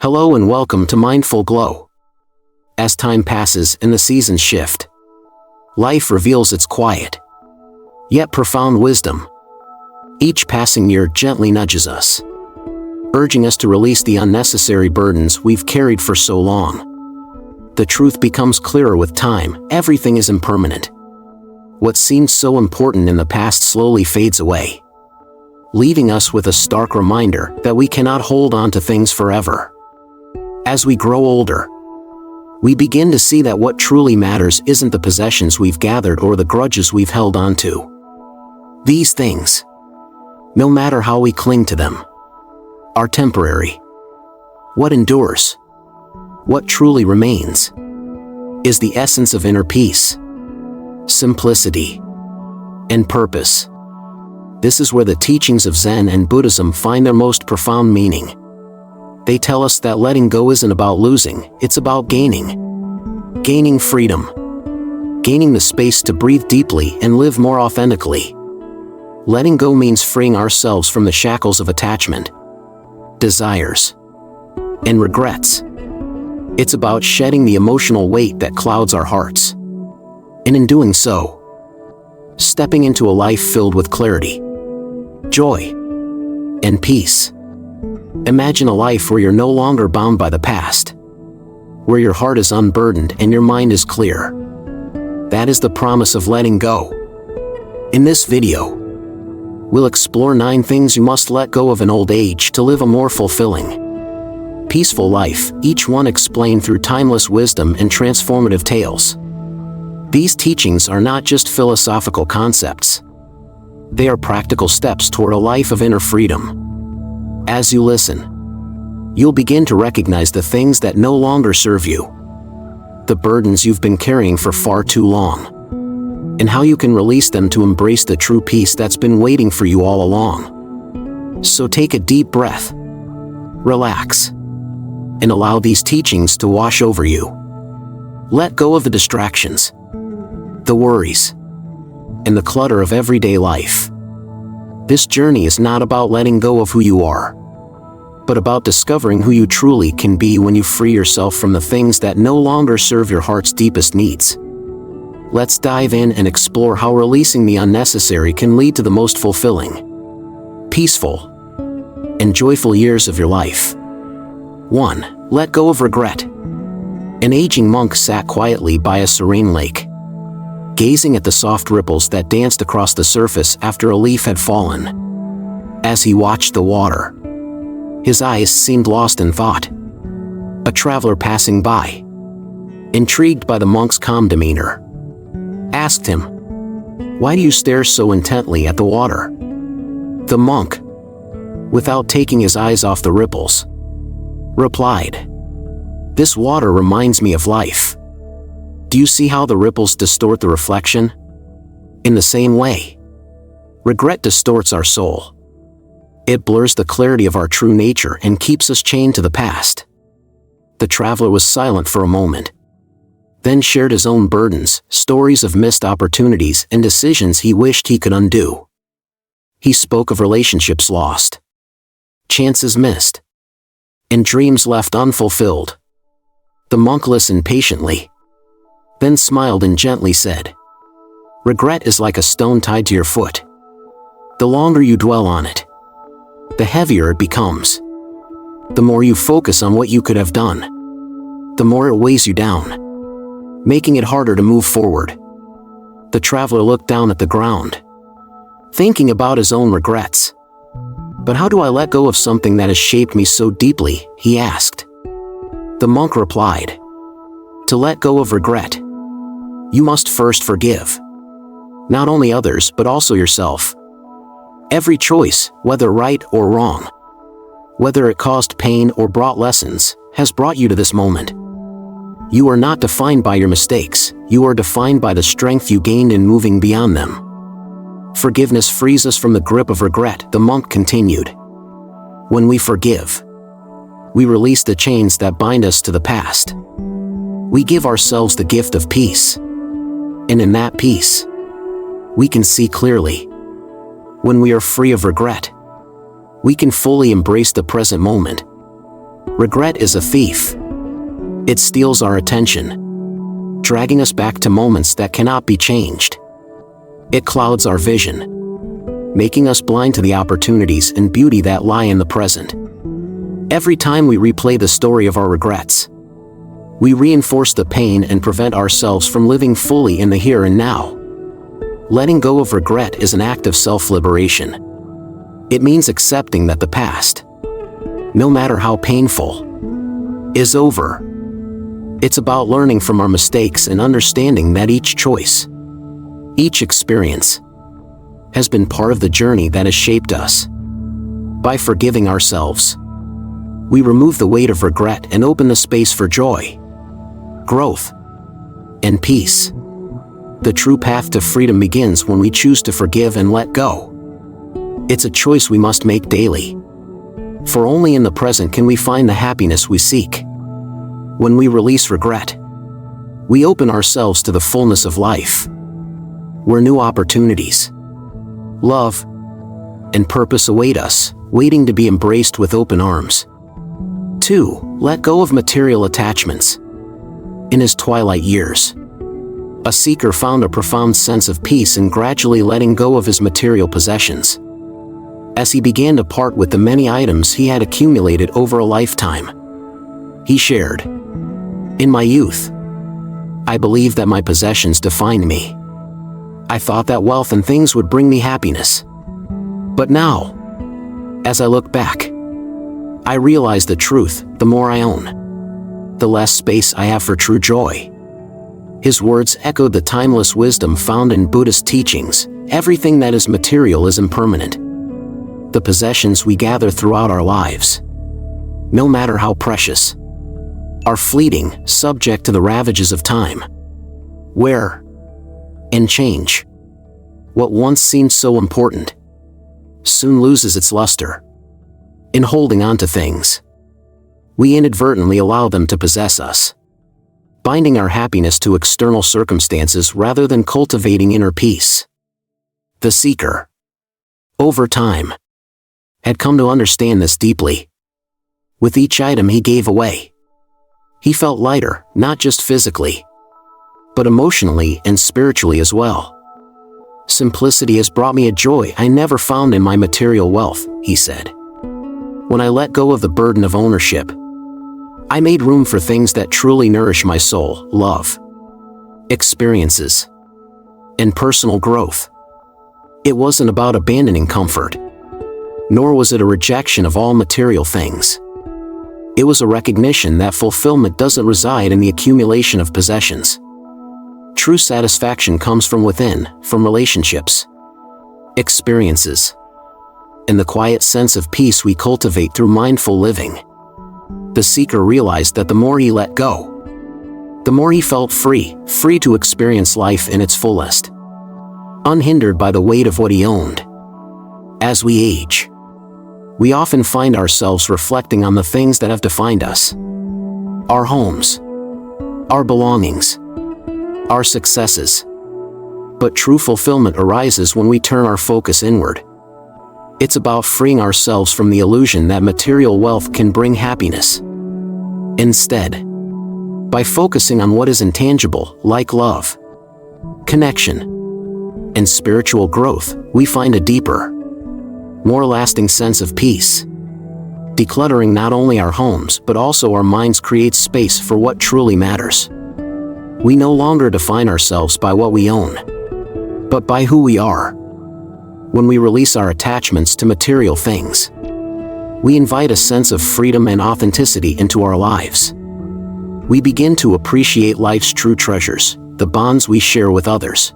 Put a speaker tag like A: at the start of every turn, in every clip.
A: Hello and welcome to Mindful Glow. As time passes and the seasons shift, life reveals its quiet, yet profound wisdom. Each passing year gently nudges us, urging us to release the unnecessary burdens we've carried for so long. The truth becomes clearer with time. Everything is impermanent. What seemed so important in the past slowly fades away, leaving us with a stark reminder that we cannot hold on to things forever. As we grow older, we begin to see that what truly matters isn't the possessions we've gathered or the grudges we've held on to. These things, no matter how we cling to them, are temporary. What endures, what truly remains, is the essence of inner peace, simplicity, and purpose. This is where the teachings of Zen and Buddhism find their most profound meaning. They tell us that letting go isn't about losing, it's about gaining. Gaining freedom. Gaining the space to breathe deeply and live more authentically. Letting go means freeing ourselves from the shackles of attachment, desires, and regrets. It's about shedding the emotional weight that clouds our hearts. And in doing so, stepping into a life filled with clarity, joy, and peace. Imagine a life where you're no longer bound by the past, where your heart is unburdened and your mind is clear. That is the promise of letting go. In this video, we'll explore 9 things you must let go of in old age to live a more fulfilling, peaceful life, each one explained through timeless wisdom and transformative tales. These teachings are not just philosophical concepts. They are practical steps toward a life of inner freedom. As you listen, you'll begin to recognize the things that no longer serve you, the burdens you've been carrying for far too long, and how you can release them to embrace the true peace that's been waiting for you all along. So take a deep breath, relax, and allow these teachings to wash over you. Let go of the distractions, the worries, and the clutter of everyday life. This journey is not about letting go of who you are, but about discovering who you truly can be when you free yourself from the things that no longer serve your heart's deepest needs. Let's dive in and explore how releasing the unnecessary can lead to the most fulfilling, peaceful, and joyful years of your life. 1. Let go of regret. An aging monk sat quietly by a serene lake, gazing at the soft ripples that danced across the surface after a leaf had fallen. As he watched the water, his eyes seemed lost in thought. A traveler passing by, intrigued by the monk's calm demeanor, asked him, "Why do you stare so intently at the water?" The monk, without taking his eyes off the ripples, replied, "This water reminds me of life. Do you see how the ripples distort the reflection? In the same way, regret distorts our soul. It blurs the clarity of our true nature and keeps us chained to the past." The traveler was silent for a moment, then shared his own burdens, stories of missed opportunities and decisions he wished he could undo. He spoke of relationships lost, chances missed, and dreams left unfulfilled. The monk listened patiently, then smiled and gently said, "Regret is like a stone tied to your foot. The longer you dwell on it, the heavier it becomes. The more you focus on what you could have done, the more it weighs you down, making it harder to move forward." The traveler looked down at the ground, thinking about his own regrets. "But how do I let go of something that has shaped me so deeply?" he asked. The monk replied, "To let go of regret, you must first forgive. Not only others but also yourself. Every choice, whether right or wrong, whether it caused pain or brought lessons, has brought you to this moment. You are not defined by your mistakes, you are defined by the strength you gained in moving beyond them." Forgiveness frees us from the grip of regret, the monk continued. When we forgive, we release the chains that bind us to the past. We give ourselves the gift of peace. And in that peace, we can see clearly. When we are free of regret, we can fully embrace the present moment, Regret is a thief. It steals our attention, dragging us back to moments that cannot be changed. It clouds our vision, making us blind to the opportunities and beauty that lie in the present. Every time we replay the story of our regrets, we reinforce the pain and prevent ourselves from living fully in the here and now. Letting go of regret is an act of self-liberation. It means accepting that the past, no matter how painful, is over. It's about learning from our mistakes and understanding that each choice, each experience, has been part of the journey that has shaped us. By forgiving ourselves, we remove the weight of regret and open the space for joy, growth, and peace. The true path to freedom begins when we choose to forgive and let go. It's a choice we must make daily. For only in the present can we find the happiness we seek. When we release regret, we open ourselves to the fullness of life, where new opportunities, love, and purpose await us, waiting to be embraced with open arms. 2. Let go of material attachments. In his twilight years, a seeker found a profound sense of peace in gradually letting go of his material possessions. As he began to part with the many items he had accumulated over a lifetime, he shared, "In my youth, I believed that my possessions defined me. I thought that wealth and things would bring me happiness. But now, as I look back, I realize the truth: the more I own, the less space I have for true joy." His words echoed the timeless wisdom found in Buddhist teachings: everything that is material is impermanent. The possessions we gather throughout our lives, no matter how precious, are fleeting, subject to the ravages of time, wear, and change. What once seemed so important soon loses its luster. In holding on to things, we inadvertently allow them to possess us, binding our happiness to external circumstances rather than cultivating inner peace. The seeker, over time, had come to understand this deeply. With each item he gave away, he felt lighter, not just physically, but emotionally and spiritually as well. "Simplicity has brought me a joy I never found in my material wealth," he said. "When I let go of the burden of ownership, I made room for things that truly nourish my soul: love, experiences, and personal growth." It wasn't about abandoning comfort, nor was it a rejection of all material things. It was a recognition that fulfillment doesn't reside in the accumulation of possessions. True satisfaction comes from within, from relationships, experiences, and the quiet sense of peace we cultivate through mindful living. The seeker realized that the more he let go, the more he felt free to experience life in its fullest, unhindered by the weight of what he owned. As we age, we often find ourselves reflecting on the things that have defined us: our homes, our belongings, our successes. But true fulfillment arises when we turn our focus inward. It's about freeing ourselves from the illusion that material wealth can bring happiness. Instead, by focusing on what is intangible, like love, connection, and spiritual growth, we find a deeper, more lasting sense of peace. Decluttering not only our homes but also our minds creates space for what truly matters. We no longer define ourselves by what we own, but by who we are. When we release our attachments to material things, we invite a sense of freedom and authenticity into our lives. We begin to appreciate life's true treasures: the bonds we share with others,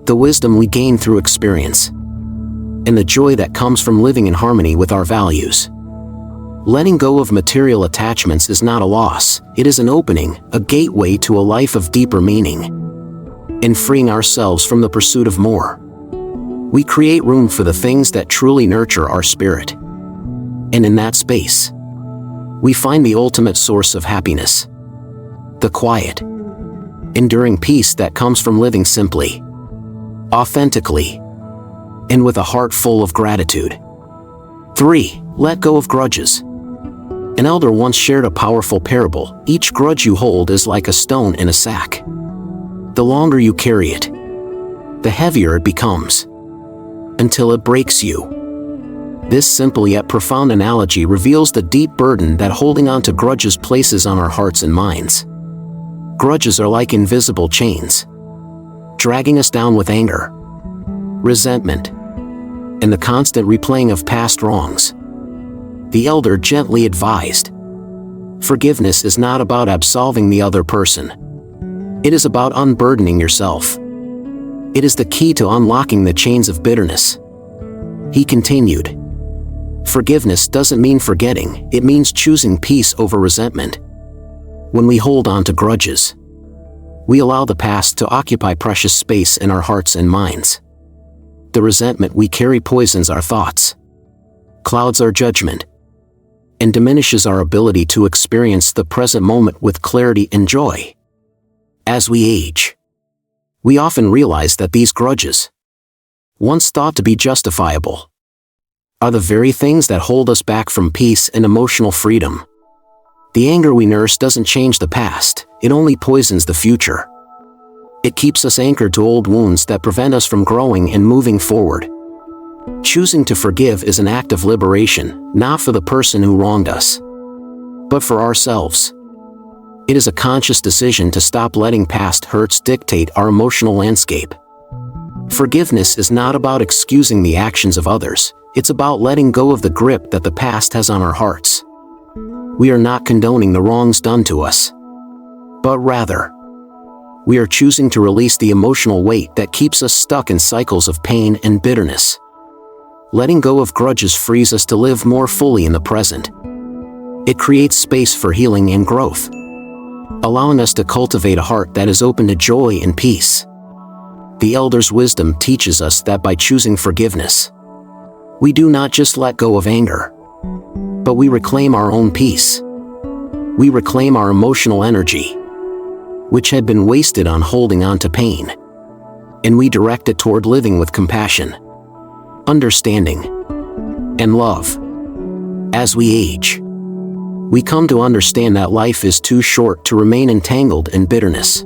A: the wisdom we gain through experience, and the joy that comes from living in harmony with our values. Letting go of material attachments is not a loss, it is an opening, a gateway to a life of deeper meaning. In freeing ourselves from the pursuit of more, we create room for the things that truly nurture our spirit. And in that space, we find the ultimate source of happiness: the quiet, enduring peace that comes from living simply, authentically, and with a heart full of gratitude. 3. Let go of grudges. An elder once shared a powerful parable: each grudge you hold is like a stone in a sack. The longer you carry it, the heavier it becomes, until it breaks you. This simple yet profound analogy reveals the deep burden that holding on to grudges places on our hearts and minds. Grudges are like invisible chains, dragging us down with anger, resentment, and the constant replaying of past wrongs. The elder gently advised, forgiveness is not about absolving the other person. It is about unburdening yourself. It is the key to unlocking the chains of bitterness. He continued, forgiveness doesn't mean forgetting, it means choosing peace over resentment. When we hold on to grudges, we allow the past to occupy precious space in our hearts and minds. The resentment we carry poisons our thoughts, clouds our judgment, and diminishes our ability to experience the present moment with clarity and joy. As we age, we often realize that these grudges, once thought to be justifiable, are the very things that hold us back from peace and emotional freedom. The anger we nurse doesn't change the past, it only poisons the future. It keeps us anchored to old wounds that prevent us from growing and moving forward. Choosing to forgive is an act of liberation, not for the person who wronged us, but for ourselves. It is a conscious decision to stop letting past hurts dictate our emotional landscape. Forgiveness is not about excusing the actions of others, it's about letting go of the grip that the past has on our hearts. We are not condoning the wrongs done to us, but rather, we are choosing to release the emotional weight that keeps us stuck in cycles of pain and bitterness. Letting go of grudges frees us to live more fully in the present. It creates space for healing and growth, allowing us to cultivate a heart that is open to joy and peace. The elder's wisdom teaches us that by choosing forgiveness, we do not just let go of anger, but we reclaim our own peace. We reclaim our emotional energy, which had been wasted on holding on to pain, and we direct it toward living with compassion, understanding, and love. As we age, we come to understand that life is too short to remain entangled in bitterness.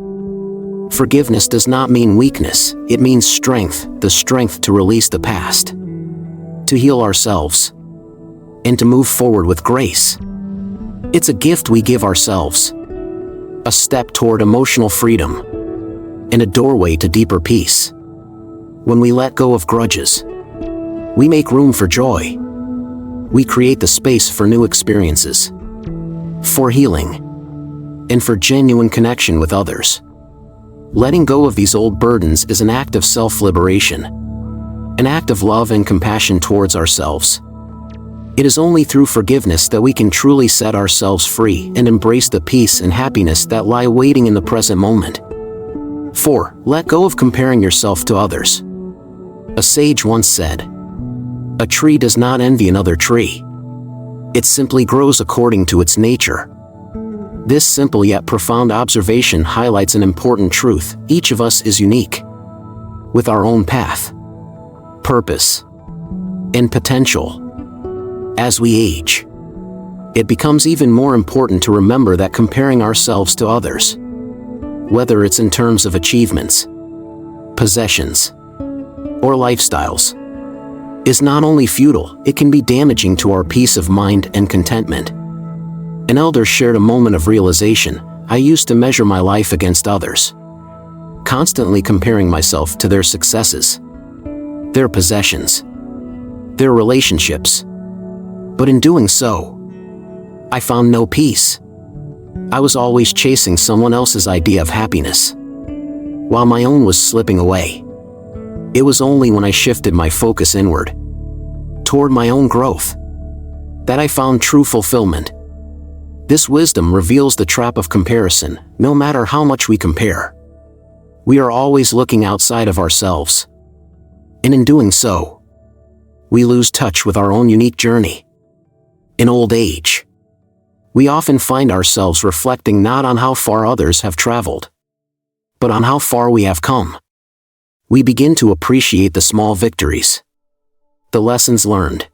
A: Forgiveness does not mean weakness, it means strength, the strength to release the past, to heal ourselves, and to move forward with grace. It's a gift we give ourselves, a step toward emotional freedom, and a doorway to deeper peace. When we let go of grudges, we make room for joy. We create the space for new experiences, for healing, and for genuine connection with others. Letting go of these old burdens is an act of self-liberation, an act of love and compassion towards ourselves. It is only through forgiveness that we can truly set ourselves free and embrace the peace and happiness that lie waiting in the present moment. 4. Let go of comparing yourself to others. A sage once said, "A tree does not envy another tree. It simply grows according to its nature." This simple yet profound observation highlights an important truth: each of us is unique, with our own path, purpose, and potential. As we age, it becomes even more important to remember that comparing ourselves to others, whether it's in terms of achievements, possessions, or lifestyles, is not only futile, it can be damaging to our peace of mind and contentment. An elder shared a moment of realization: I used to measure my life against others, constantly comparing myself to their successes, their possessions, their relationships. But in doing so, I found no peace. I was always chasing someone else's idea of happiness, while my own was slipping away. It was only when I shifted my focus inward, toward my own growth, that I found true fulfillment. This wisdom reveals the trap of comparison. No matter how much we compare, we are always looking outside of ourselves. And in doing so, we lose touch with our own unique journey. In old age, we often find ourselves reflecting not on how far others have traveled, but on how far we have come. We begin to appreciate the small victories, the lessons learned,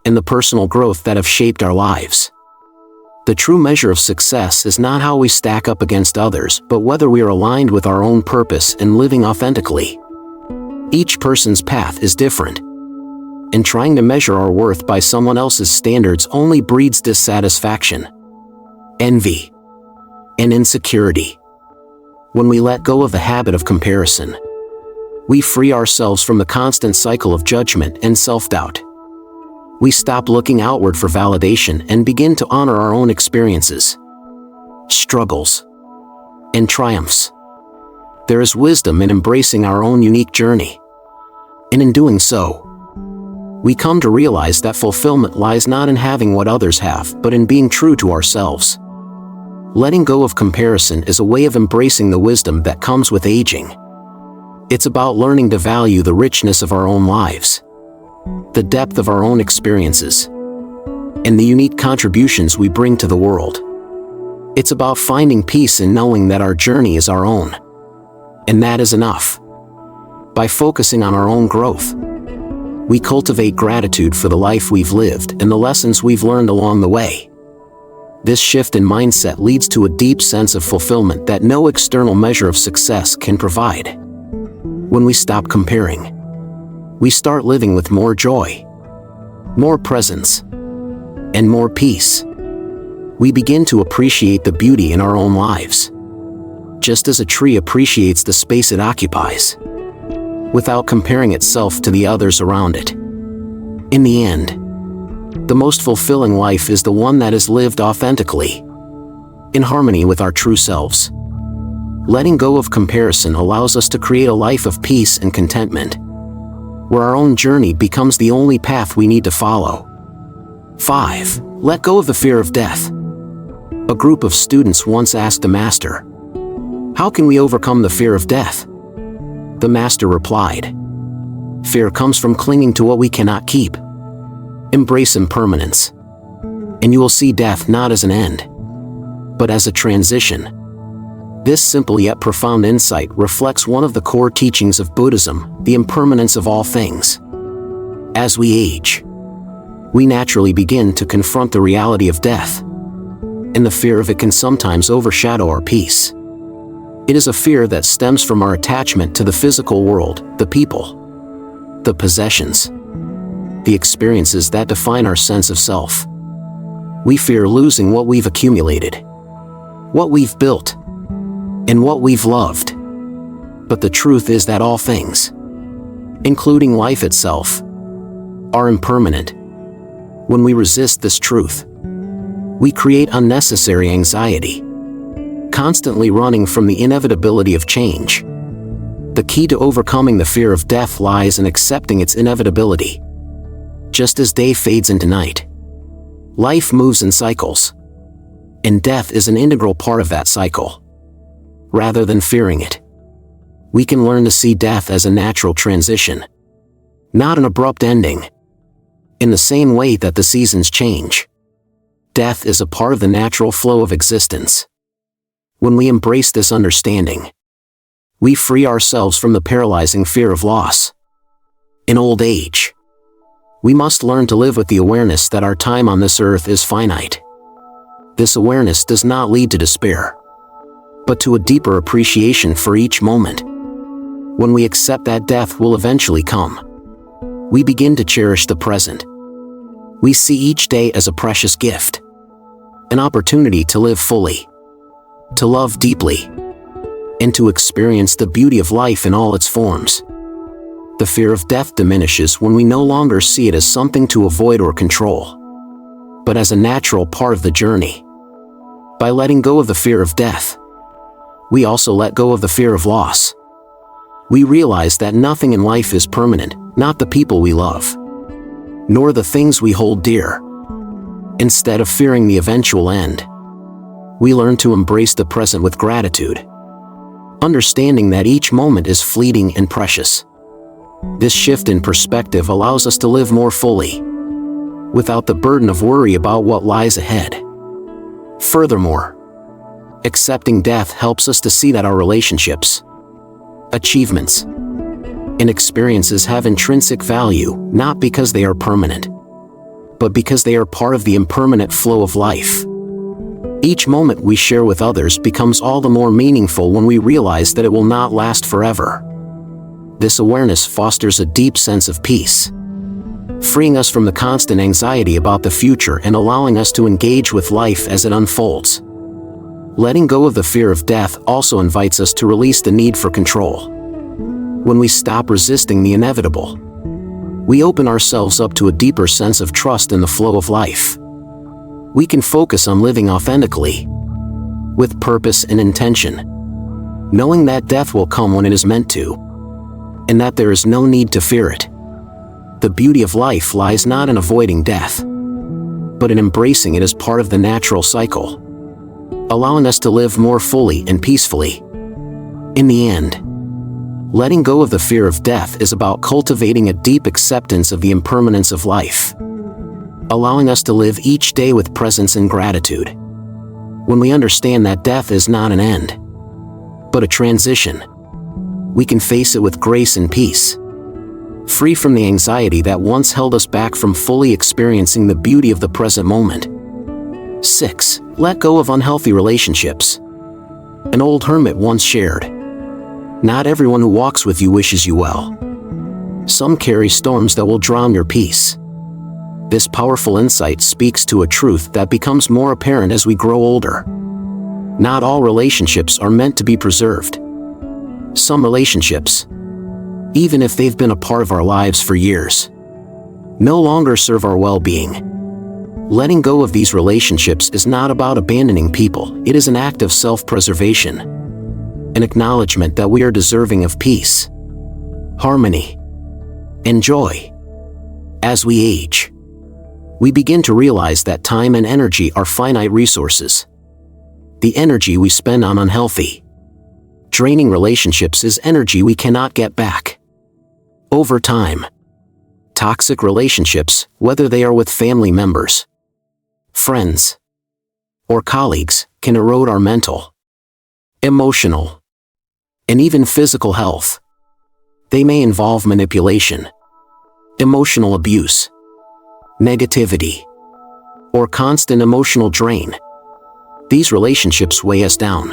A: and the personal growth that have shaped our lives. The true measure of success is not how we stack up against others, but whether we are aligned with our own purpose and living authentically. Each person's path is different, and trying to measure our worth by someone else's standards only breeds dissatisfaction, envy, and insecurity. When we let go of the habit of comparison, we free ourselves from the constant cycle of judgment and self-doubt. We stop looking outward for validation and begin to honor our own experiences, struggles, and triumphs. There is wisdom in embracing our own unique journey. And in doing so, we come to realize that fulfillment lies not in having what others have, but in being true to ourselves. Letting go of comparison is a way of embracing the wisdom that comes with aging. It's about learning to value the richness of our own lives, the depth of our own experiences, and the unique contributions we bring to the world. It's about finding peace in knowing that our journey is our own, and that is enough. By focusing on our own growth, we cultivate gratitude for the life we've lived and the lessons we've learned along the way. This shift in mindset leads to a deep sense of fulfillment that no external measure of success can provide. When we stop comparing, we start living with more joy, more presence, and more peace. We begin to appreciate the beauty in our own lives, just as a tree appreciates the space it occupies, without comparing itself to the others around it. In the end, the most fulfilling life is the one that is lived authentically, in harmony with our true selves. Letting go of comparison allows us to create a life of peace and contentment, where our own journey becomes the only path we need to follow. 5. Let go of the fear of death. A group of students once asked the master, "How can we overcome the fear of death?" The master replied, "Fear comes from clinging to what we cannot keep. Embrace impermanence, and you will see death not as an end, but as a transition." This simple yet profound insight reflects one of the core teachings of Buddhism, the impermanence of all things. As we age, we naturally begin to confront the reality of death, and the fear of it can sometimes overshadow our peace. It is a fear that stems from our attachment to the physical world, the people, the possessions, the experiences that define our sense of self. We fear losing what we've accumulated, what we've built, and what we've loved. But the truth is that all things, including life itself, are impermanent. When we resist this truth, we create unnecessary anxiety, constantly running from the inevitability of change. The key to overcoming the fear of death lies in accepting its inevitability. Just as day fades into night, life moves in cycles, and death is an integral part of that cycle. Rather than fearing it, we can learn to see death as a natural transition, not an abrupt ending. In the same way that the seasons change, death is a part of the natural flow of existence. When we embrace this understanding, we free ourselves from the paralyzing fear of loss. In old age, we must learn to live with the awareness that our time on this earth is finite. This awareness does not lead to despair, but to a deeper appreciation for each moment. When we accept that death will eventually come, we begin to cherish the present. We see each day as a precious gift, an opportunity to live fully, to love deeply, and to experience the beauty of life in all its forms. The fear of death diminishes when we no longer see it as something to avoid or control, but as a natural part of the journey. By letting go of the fear of death, we also let go of the fear of loss. We realize that nothing in life is permanent, not the people we love, nor the things we hold dear. Instead of fearing the eventual end, we learn to embrace the present with gratitude, understanding that each moment is fleeting and precious. This shift in perspective allows us to live more fully, without the burden of worry about what lies ahead. Furthermore, accepting death helps us to see that our relationships, achievements, and experiences have intrinsic value, not because they are permanent, but because they are part of the impermanent flow of life. Each moment we share with others becomes all the more meaningful when we realize that it will not last forever. This awareness fosters a deep sense of peace, freeing us from the constant anxiety about the future and allowing us to engage with life as it unfolds. Letting go of the fear of death also invites us to release the need for control. When we stop resisting the inevitable, we open ourselves up to a deeper sense of trust in the flow of life. We can focus on living authentically, with purpose and intention, knowing that death will come when it is meant to, and that there is no need to fear it. The beauty of life lies not in avoiding death, but in embracing it as part of the natural cycle, allowing us to live more fully and peacefully. In the end, letting go of the fear of death is about cultivating a deep acceptance of the impermanence of life, allowing us to live each day with presence and gratitude. When we understand that death is not an end, but a transition, we can face it with grace and peace, free from the anxiety that once held us back from fully experiencing the beauty of the present moment. 6. Let go of unhealthy relationships. An old hermit once shared, "Not everyone who walks with you wishes you well. Some carry storms that will drown your peace." This powerful insight speaks to a truth that becomes more apparent as we grow older. Not all relationships are meant to be preserved. Some relationships, even if they've been a part of our lives for years, no longer serve our well-being. Letting go of these relationships is not about abandoning people, it is an act of self-preservation, an acknowledgement that we are deserving of peace, harmony, and joy. As we age, we begin to realize that time and energy are finite resources. The energy we spend on unhealthy, draining relationships is energy we cannot get back. Over time, toxic relationships, whether they are with family members, friends, or colleagues, can erode our mental, emotional, and even physical health. They may involve manipulation, emotional abuse, negativity, or constant emotional drain. These relationships weigh us down,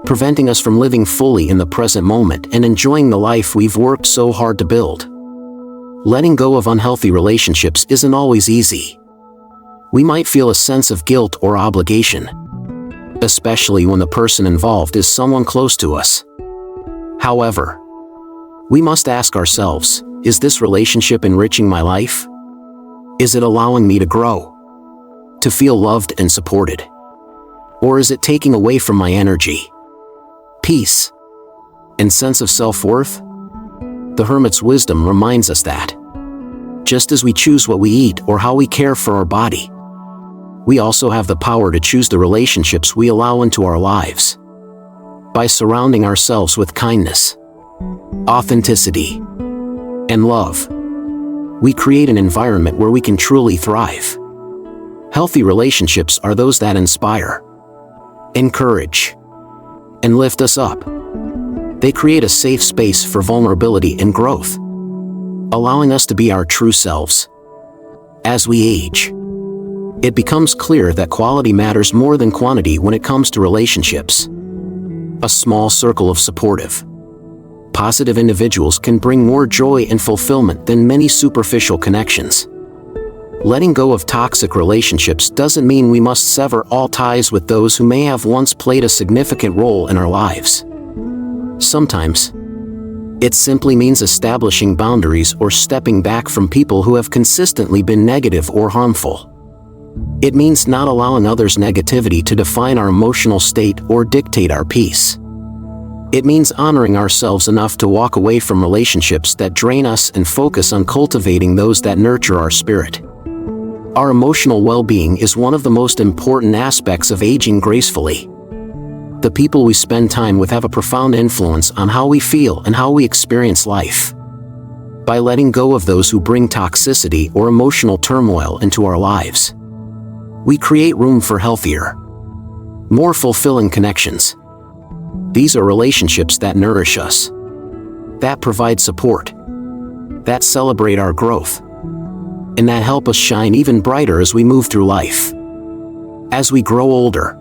A: preventing us from living fully in the present moment and enjoying the life we've worked so hard to build. Letting go of unhealthy relationships isn't always easy. We might feel a sense of guilt or obligation, especially when the person involved is someone close to us. However, we must ask ourselves, is this relationship enriching my life? Is it allowing me to grow, to feel loved and supported? Or is it taking away from my energy, peace, and sense of self-worth? The hermit's wisdom reminds us that, just as we choose what we eat or how we care for our body, we also have the power to choose the relationships we allow into our lives. By surrounding ourselves with kindness, authenticity, and love, we create an environment where we can truly thrive. Healthy relationships are those that inspire, encourage, and lift us up. They create a safe space for vulnerability and growth, allowing us to be our true selves. As we age, it becomes clear that quality matters more than quantity when it comes to relationships. A small circle of supportive, positive individuals can bring more joy and fulfillment than many superficial connections. Letting go of toxic relationships doesn't mean we must sever all ties with those who may have once played a significant role in our lives. Sometimes, it simply means establishing boundaries or stepping back from people who have consistently been negative or harmful. It means not allowing others' negativity to define our emotional state or dictate our peace. It means honoring ourselves enough to walk away from relationships that drain us and focus on cultivating those that nurture our spirit. Our emotional well-being is one of the most important aspects of aging gracefully. The people we spend time with have a profound influence on how we feel and how we experience life. By letting go of those who bring toxicity or emotional turmoil into our lives, we create room for healthier, more fulfilling connections. These are relationships that nourish us, that provide support, that celebrate our growth, and that help us shine even brighter as we move through life. As we grow older,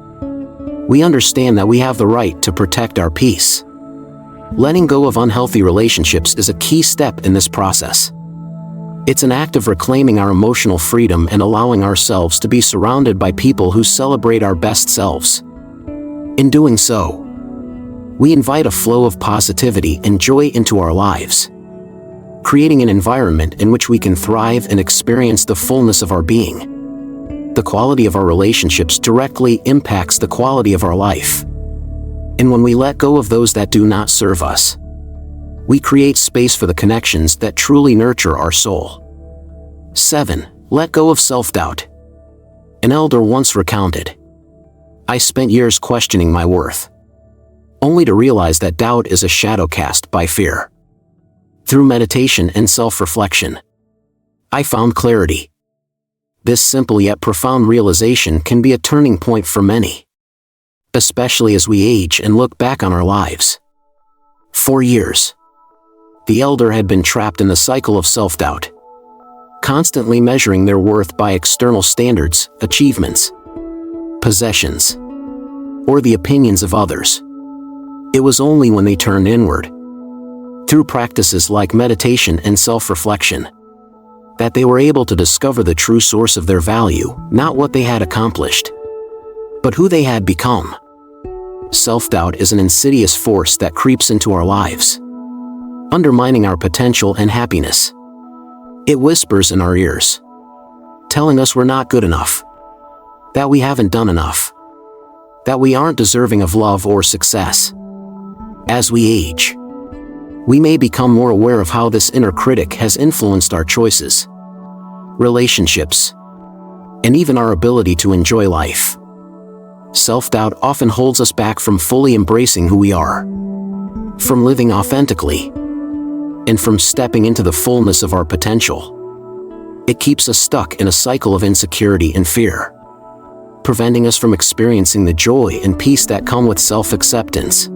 A: we understand that we have the right to protect our peace. Letting go of unhealthy relationships is a key step in this process. It's an act of reclaiming our emotional freedom and allowing ourselves to be surrounded by people who celebrate our best selves. In doing so, we invite a flow of positivity and joy into our lives, creating an environment in which we can thrive and experience the fullness of our being. The quality of our relationships directly impacts the quality of our life. And when we let go of those that do not serve us, we create space for the connections that truly nurture our soul. 7. Let go of self-doubt. An elder once recounted, "I spent years questioning my worth, only to realize that doubt is a shadow cast by fear. Through meditation and self-reflection, I found clarity." This simple yet profound realization can be a turning point for many, especially as we age and look back on our lives. For years, the elder had been trapped in the cycle of self-doubt, constantly measuring their worth by external standards, achievements, possessions, or the opinions of others. It was only when they turned inward, through practices like meditation and self-reflection, that they were able to discover the true source of their value, not what they had accomplished, but who they had become. Self-doubt is an insidious force that creeps into our lives, undermining our potential and happiness. It whispers in our ears, telling us we're not good enough, that we haven't done enough, that we aren't deserving of love or success. As we age, we may become more aware of how this inner critic has influenced our choices, relationships, and even our ability to enjoy life. Self-doubt often holds us back from fully embracing who we are, from living authentically, and from stepping into the fullness of our potential. It keeps us stuck in a cycle of insecurity and fear, preventing us from experiencing the joy and peace that come with self-acceptance.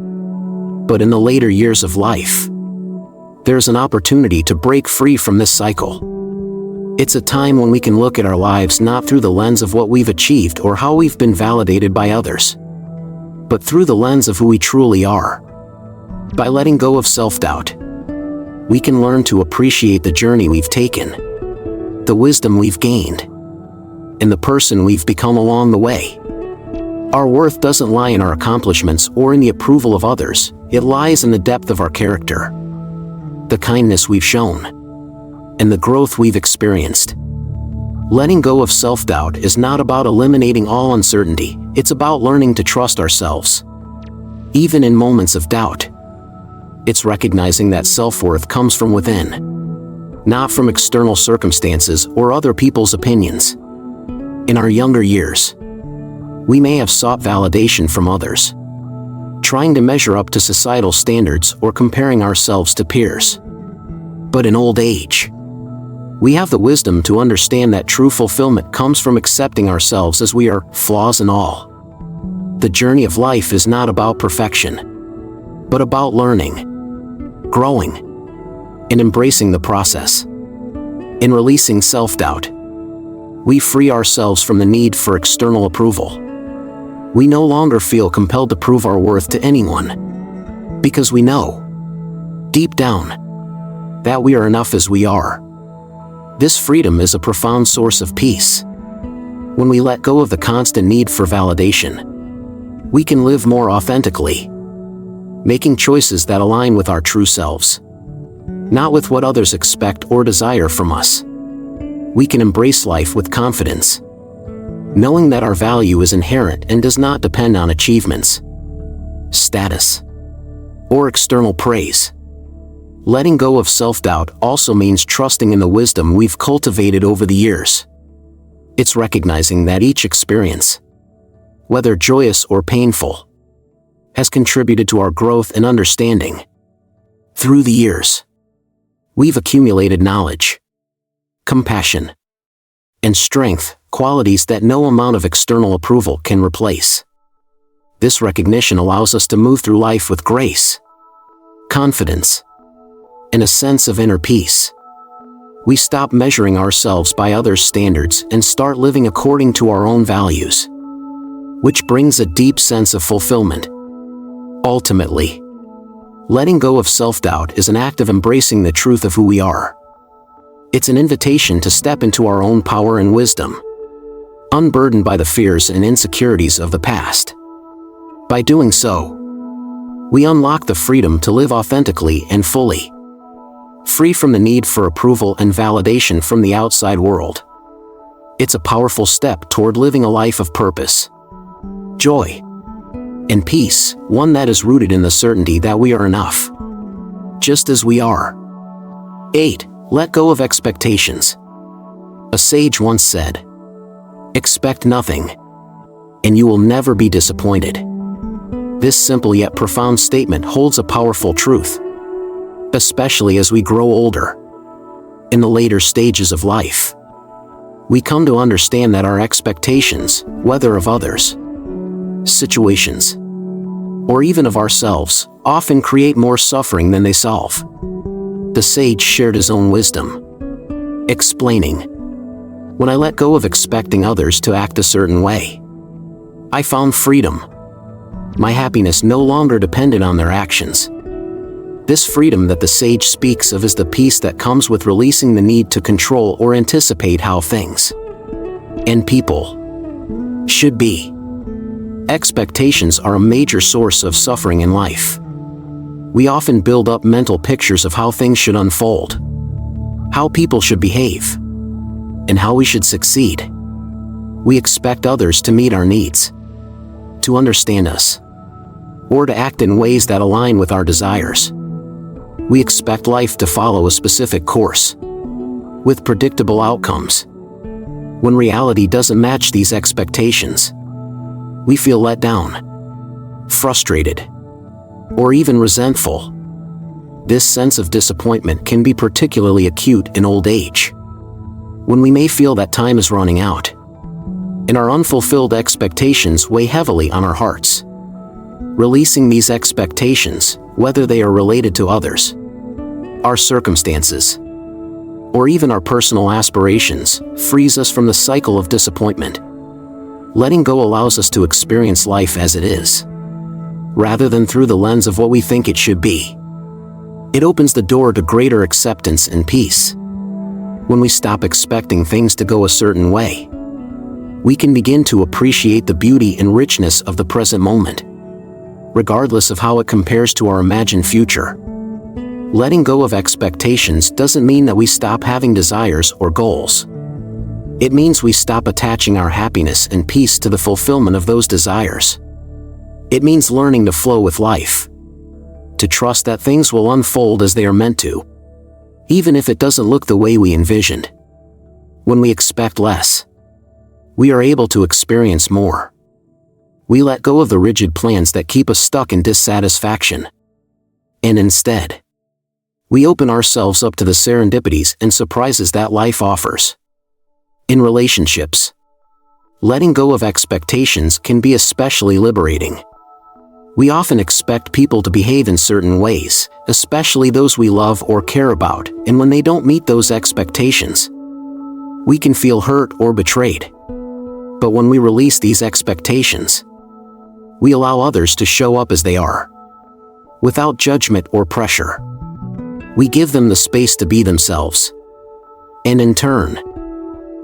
A: But in the later years of life, there's an opportunity to break free from this cycle. It's a time when we can look at our lives not through the lens of what we've achieved or how we've been validated by others, but through the lens of who we truly are. By letting go of self-doubt, we can learn to appreciate the journey we've taken, the wisdom we've gained, and the person we've become along the way. Our worth doesn't lie in our accomplishments or in the approval of others. It lies in the depth of our character, the kindness we've shown, and the growth we've experienced. Letting go of self-doubt is not about eliminating all uncertainty. It's about learning to trust ourselves, even in moments of doubt. It's recognizing that self-worth comes from within, not from external circumstances or other people's opinions. In our younger years, we may have sought validation from others, trying to measure up to societal standards or comparing ourselves to peers. But in old age, we have the wisdom to understand that true fulfillment comes from accepting ourselves as we are, flaws and all. The journey of life is not about perfection, but about learning, growing, and embracing the process. In releasing self-doubt, we free ourselves from the need for external approval. We no longer feel compelled to prove our worth to anyone, because we know, deep down, that we are enough as we are. This freedom is a profound source of peace. When we let go of the constant need for validation, we can live more authentically, making choices that align with our true selves, not with what others expect or desire from us. We can embrace life with confidence, knowing that our value is inherent and does not depend on achievements, status, or external praise. Letting go of self-doubt also means trusting in the wisdom we've cultivated over the years. It's recognizing that each experience, whether joyous or painful, has contributed to our growth and understanding. Through the years, we've accumulated knowledge, compassion, and strength, qualities that no amount of external approval can replace. This recognition allows us to move through life with grace, confidence, and a sense of inner peace. We stop measuring ourselves by others' standards and start living according to our own values. which brings a deep sense of fulfillment. Ultimately, letting go of self-doubt is an act of embracing the truth of who we are. It's an invitation to step into our own power and wisdom, unburdened by the fears and insecurities of the past. By doing so, we unlock the freedom to live authentically and fully, free from the need for approval and validation from the outside world. It's a powerful step toward living a life of purpose, joy, and peace, one that is rooted in the certainty that we are enough, just as we are. 8. Let go of expectations. A sage once said, "Expect nothing, and you will never be disappointed." This simple yet profound statement holds a powerful truth, especially as we grow older. In the later stages of life, we come to understand that our expectations, whether of others, situations, or even of ourselves, often create more suffering than they solve. The sage shared his own wisdom, explaining, "When I let go of expecting others to act a certain way, I found freedom. My happiness no longer depended on their actions." This freedom that the sage speaks of is the peace that comes with releasing the need to control or anticipate how things and people should be. Expectations are a major source of suffering in life. We often build up mental pictures of how things should unfold, how people should behave, and how we should succeed. We expect others to meet our needs, to understand us, or to act in ways that align with our desires. We expect life to follow a specific course, with predictable outcomes. When reality doesn't match these expectations, we feel let down, frustrated, or even resentful. This sense of disappointment can be particularly acute in old age, when we may feel that time is running out, and our unfulfilled expectations weigh heavily on our hearts. Releasing these expectations, whether they are related to others, our circumstances, or even our personal aspirations, frees us from the cycle of disappointment. Letting go allows us to experience life as it is, rather than through the lens of what we think it should be. It opens the door to greater acceptance and peace. When we stop expecting things to go a certain way, we can begin to appreciate the beauty and richness of the present moment, regardless of how it compares to our imagined future. Letting go of expectations doesn't mean that we stop having desires or goals. It means we stop attaching our happiness and peace to the fulfillment of those desires. It means learning to flow with life, to trust that things will unfold as they are meant to, even if it doesn't look the way we envisioned. When we expect less, we are able to experience more. We let go of the rigid plans that keep us stuck in dissatisfaction, and instead, we open ourselves up to the serendipities and surprises that life offers. In relationships, letting go of expectations can be especially liberating. We often expect people to behave in certain ways, especially those we love or care about, and when they don't meet those expectations, we can feel hurt or betrayed. But when we release these expectations, we allow others to show up as they are, without judgment or pressure. We give them the space to be themselves, and in turn,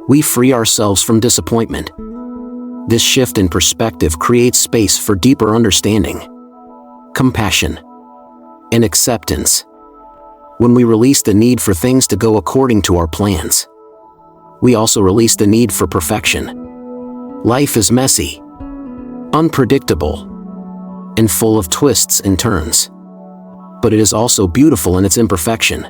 A: we free ourselves from disappointment. This shift in perspective creates space for deeper understanding, compassion, and acceptance. When we release the need for things to go according to our plans, we also release the need for perfection. Life is messy, unpredictable, and full of twists and turns. But it is also beautiful in its imperfection.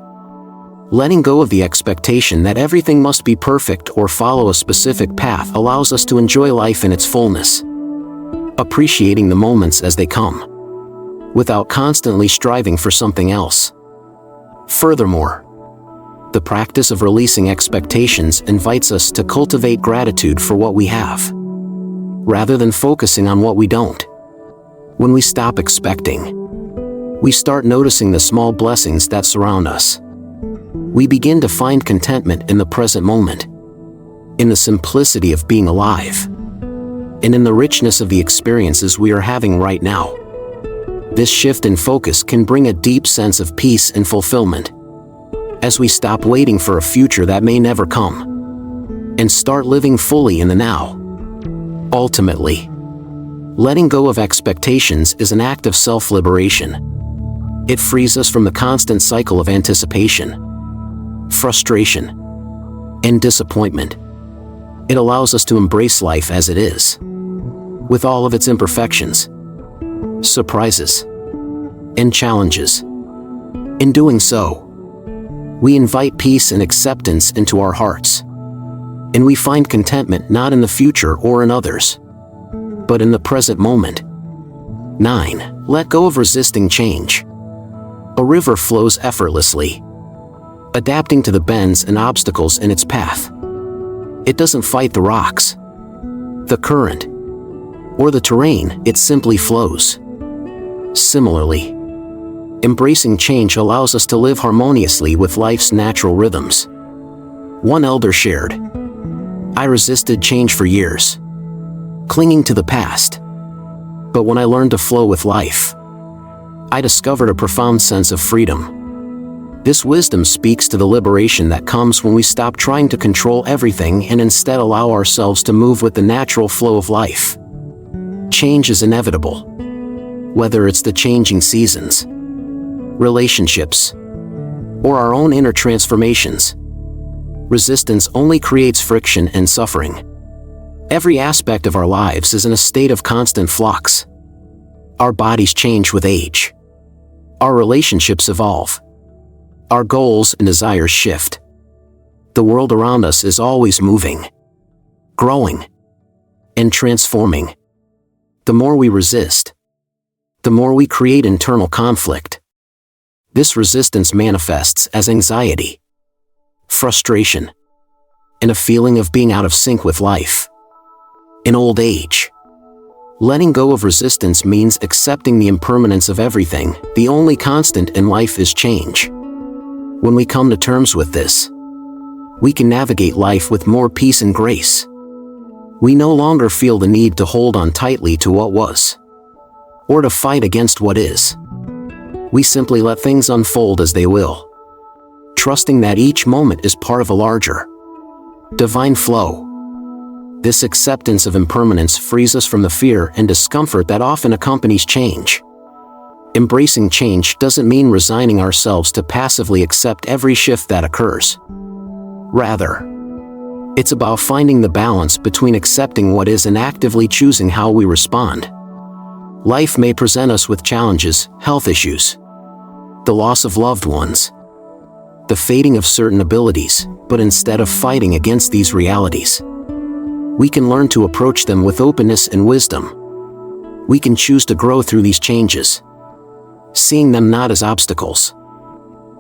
A: Letting go of the expectation that everything must be perfect or follow a specific path allows us to enjoy life in its fullness, appreciating the moments as they come, without constantly striving for something else. Furthermore, the practice of releasing expectations invites us to cultivate gratitude for what we have, rather than focusing on what we don't. When we stop expecting, we start noticing the small blessings that surround us. We begin to find contentment in the present moment, in the simplicity of being alive, and in the richness of the experiences we are having right now. This shift in focus can bring a deep sense of peace and fulfillment, as we stop waiting for a future that may never come, and start living fully in the now. Ultimately, letting go of expectations is an act of self-liberation. It frees us from the constant cycle of anticipation, frustration, and disappointment. It allows us to embrace life as it is, with all of its imperfections, surprises, and challenges. In doing so, we invite peace and acceptance into our hearts, and we find contentment not in the future or in others, but in the present moment. 9. Let go of resisting change. A river flows effortlessly, adapting to the bends and obstacles in its path. It doesn't fight the rocks, the current, or the terrain, it simply flows. Similarly, embracing change allows us to live harmoniously with life's natural rhythms. One elder shared, "I resisted change for years, clinging to the past. But when I learned to flow with life, I discovered a profound sense of freedom." This wisdom speaks to the liberation that comes when we stop trying to control everything and instead allow ourselves to move with the natural flow of life. Change is inevitable, whether it's the changing seasons, relationships, or our own inner transformations. Resistance only creates friction and suffering. Every aspect of our lives is in a state of constant flux. Our bodies change with age. Our relationships evolve. Our goals and desires shift. The world around us is always moving, growing, and transforming. The more we resist, the more we create internal conflict. This resistance manifests as anxiety, frustration, and a feeling of being out of sync with life. In old age, letting go of resistance means accepting the impermanence of everything. The only constant in life is change. When we come to terms with this, we can navigate life with more peace and grace. We no longer feel the need to hold on tightly to what was, or to fight against what is. We simply let things unfold as they will, trusting that each moment is part of a larger, divine flow. This acceptance of impermanence frees us from the fear and discomfort that often accompanies change. Embracing change doesn't mean resigning ourselves to passively accept every shift that occurs. Rather, it's about finding the balance between accepting what is and actively choosing how we respond. Life may present us with challenges, health issues, the loss of loved ones, the fading of certain abilities, but instead of fighting against these realities, we can learn to approach them with openness and wisdom. We can choose to grow through these changes, seeing them not as obstacles,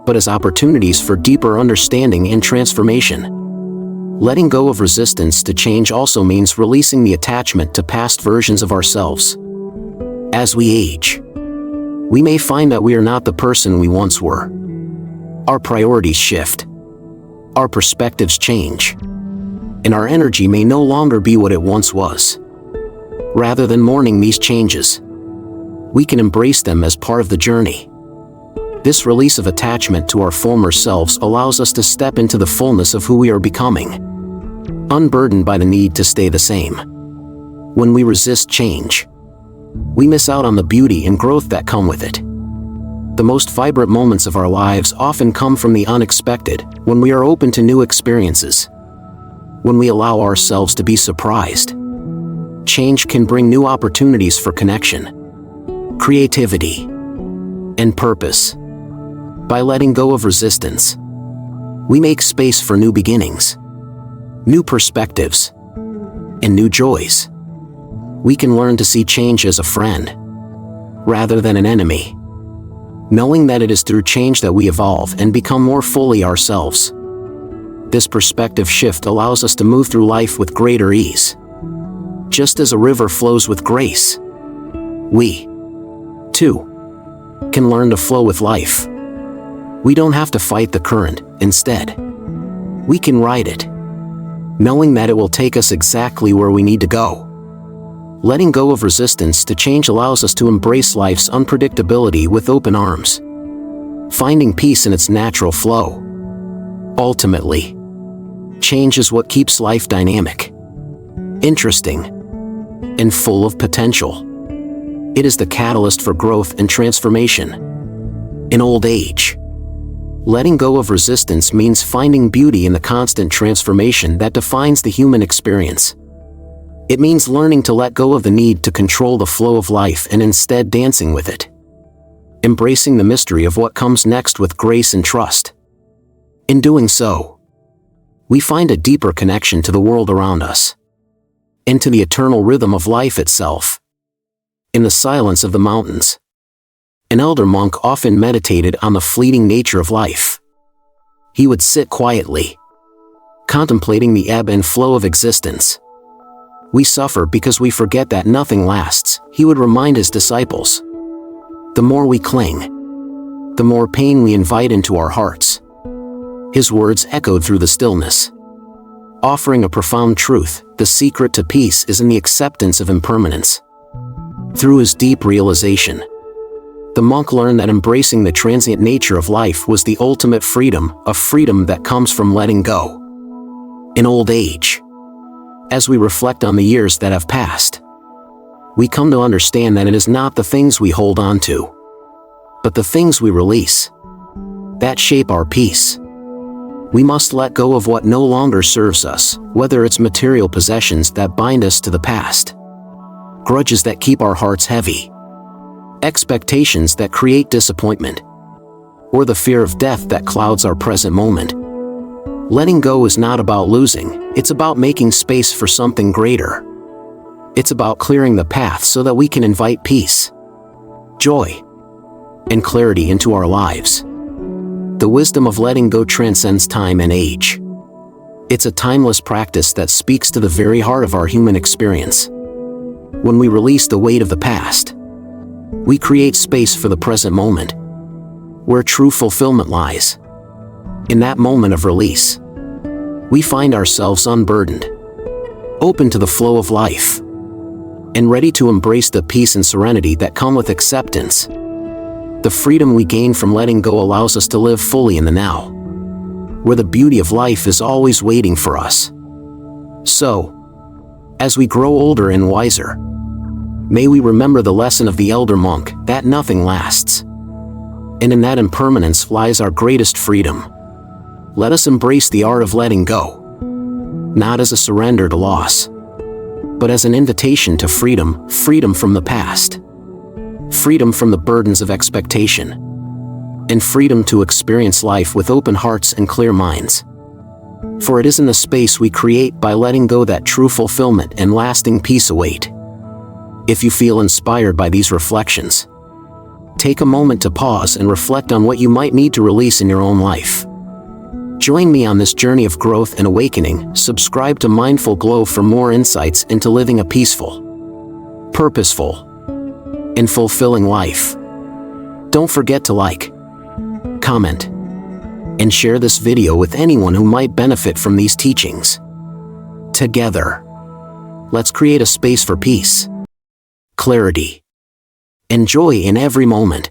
A: but as opportunities for deeper understanding and transformation. Letting go of resistance to change also means releasing the attachment to past versions of ourselves. As we age, we may find that we are not the person we once were. Our priorities shift, our perspectives change, and our energy may no longer be what it once was. Rather than mourning these changes, we can embrace them as part of the journey. This release of attachment to our former selves allows us to step into the fullness of who we are becoming, unburdened by the need to stay the same. When we resist change, we miss out on the beauty and growth that come with it. The most vibrant moments of our lives often come from the unexpected, when we are open to new experiences. When we allow ourselves to be surprised, change can bring new opportunities for connection, creativity, and purpose. By letting go of resistance, we make space for new beginnings, new perspectives, and new joys. We can learn to see change as a friend, rather than an enemy, knowing that it is through change that we evolve and become more fully ourselves. This perspective shift allows us to move through life with greater ease. Just as a river flows with grace, we, too, can learn to flow with life. We don't have to fight the current. Instead, we can ride it, knowing that it will take us exactly where we need to go. Letting go of resistance to change allows us to embrace life's unpredictability with open arms, finding peace in its natural flow. Ultimately, change is what keeps life dynamic, interesting, and full of potential. It is the catalyst for growth and transformation. In old age, letting go of resistance means finding beauty in the constant transformation that defines the human experience. It means learning to let go of the need to control the flow of life and instead dancing with it, embracing the mystery of what comes next with grace and trust. In doing so, we find a deeper connection to the world around us, and to the eternal rhythm of life itself. In the silence of the mountains, an elder monk often meditated on the fleeting nature of life. He would sit quietly, contemplating the ebb and flow of existence. "We suffer because we forget that nothing lasts," he would remind his disciples. "The more we cling, the more pain we invite into our hearts." His words echoed through the stillness, offering a profound truth: the secret to peace is in the acceptance of impermanence. Through his deep realization, the monk learned that embracing the transient nature of life was the ultimate freedom, a freedom that comes from letting go. In old age, as we reflect on the years that have passed, we come to understand that it is not the things we hold on to, but the things we release, that shape our peace. We must let go of what no longer serves us, whether it's material possessions that bind us to the past, grudges that keep our hearts heavy, expectations that create disappointment, or the fear of death that clouds our present moment. Letting go is not about losing, it's about making space for something greater. It's about clearing the path so that we can invite peace, joy, and clarity into our lives. The wisdom of letting go transcends time and age. It's a timeless practice that speaks to the very heart of our human experience. When we release the weight of the past, we create space for the present moment, where true fulfillment lies. In that moment of release, we find ourselves unburdened, open to the flow of life, and ready to embrace the peace and serenity that come with acceptance. The freedom we gain from letting go allows us to live fully in the now, where the beauty of life is always waiting for us. So, as we grow older and wiser, may we remember the lesson of the elder monk, that nothing lasts. And in that impermanence lies our greatest freedom. Let us embrace the art of letting go, not as a surrender to loss, but as an invitation to freedom, freedom from the past, freedom from the burdens of expectation, and freedom to experience life with open hearts and clear minds. For it is in the space we create by letting go that true fulfillment and lasting peace await. If you feel inspired by these reflections, take a moment to pause and reflect on what you might need to release in your own life. Join me on this journey of growth and awakening. Subscribe to Mindful Glow for more insights into living a peaceful, purposeful, and fulfilling life. Don't forget to like, comment, and share this video with anyone who might benefit from these teachings. Together, let's create a space for peace, clarity, and joy in every moment.